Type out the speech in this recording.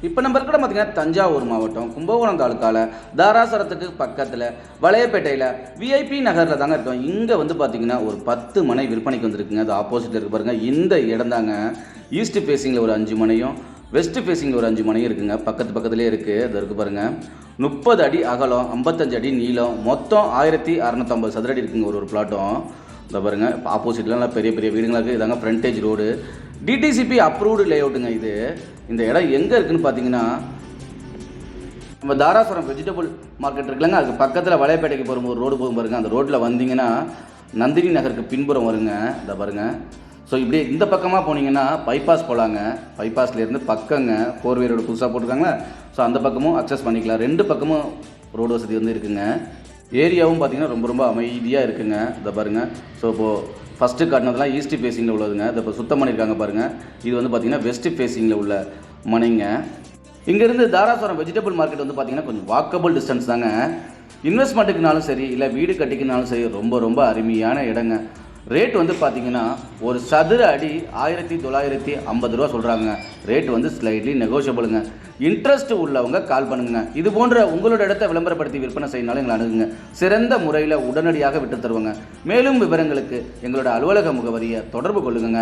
இப்போ நம்ம இருக்கிற பார்த்தீங்கன்னா தஞ்சாவூர் மாவட்டம் கும்பகோணம் தாலுக்கால தாராசுரத்துக்கு பக்கத்தில் வளையப்பேட்டையில் விஐபி நகரில் தாங்க இருக்கோம். இங்கே வந்து பார்த்தீங்கன்னா ஒரு 10 மனை விற்பனைக்கு வந்துருக்குங்க. அது ஆப்போசிட்டில் இருக்கு பாருங்கள். இந்த இடம் தாங்க ஈஸ்ட் ஃபேஸிங்கில் ஒரு 5 மனையும் வெஸ்ட் ஃபேஸிங்கில் ஒரு 5 மனையும் இருக்குங்க. பக்கத்துலேயே இருக்குது. அது இருக்குது பாருங்கள். 30 அடி அகலம், 55 அடி நீளம், மொத்தம் 1650 சதுரடி இருக்குங்க ஒரு பிளாட்டும். இதை பாருங்கள். ஆப்போசிட்லாம் நல்லா பெரிய பெரிய வீடுங்களாக இருக்குது. இதாங்க ஃப்ரண்டேஜ் ரோடு, டிடிசிபி அப்ரூவ்டு லேஅவுட்டுங்க. இந்த இடம் எங்கே இருக்குதுன்னு பார்த்தீங்கன்னா நம்ம தாராசுரம் வெஜிடபிள் மார்க்கெட் இருக்குல்லங்க, அதுக்கு பக்கத்தில் வளையப்பேட்டைக்கு போகிற ஒரு ரோடு போகும் பாருங்கள். அந்த ரோட்டில் வந்தீங்கன்னா நந்தினி நகருக்கு பின்புறம் வருங்க. இதை பாருங்கள். ஸோ இப்படி இந்த பக்கமாக போனீங்கன்னா பைபாஸ் போகலாங்க. பைபாஸ்லேருந்து பக்கங்க 4-வே ரோடு புதுசாக போட்டிருக்காங்களா, ஸோ அந்த பக்கமும் அக்சஸ் பண்ணிக்கலாம். 2 பக்கமும் ரோடு வசதி வந்து இருக்குங்க. ஏரியாவும் பார்த்திங்கன்னா ரொம்ப ரொம்ப அமைதியாக இருக்குங்க. இதை பாருங்கள். ஸோ இப்போது ஃபஸ்ட்டு காட்டினதெல்லாம் ஈஸ்ட் ஃபேஸிங்கில் உள்ளதுங்க. இதை இப்போ சுத்தம் பண்ணியிருக்காங்க பாருங்கள். இது வந்து பார்த்திங்கன்னா வெஸ்ட் ஃபேஸிங்கில் உள்ள மனைங்க. இங்கேருந்து தாராசுரம் வெஜிடபிள் மார்க்கெட் வந்து பார்த்திங்கன்னா கொஞ்சம் வாக்கபிள் டிஸ்டன்ஸ் தாங்க. இன்வெஸ்ட்மெண்ட்டுக்குனாலும் சரி, இல்லை வீடு கட்டிக்கினாலும் சரி, ரொம்ப ரொம்ப அருமையான இடங்க. ரேட் வந்து பார்த்திங்கன்னா ஒரு சதுர அடி 1950 ரூபா சொல்கிறாங்க. ரேட் வந்து ஸ்லைட்லி நெகோஷியபிளுங்க. இன்ட்ரெஸ்ட் உள்ளவங்க கால் பண்ணுங்க. இது போன்ற உங்களோட இடத்தை விளம்பரப்படுத்தி விற்பனை செய்யனாலும் எங்களை அணுகுங்க. சிறந்த முறையில் உடனடியாக விட்டு தருவாங்க. மேலும் விவரங்களுக்கு எங்களோட அலுவலக முகவரியை தொடர்பு கொள்ளுங்க.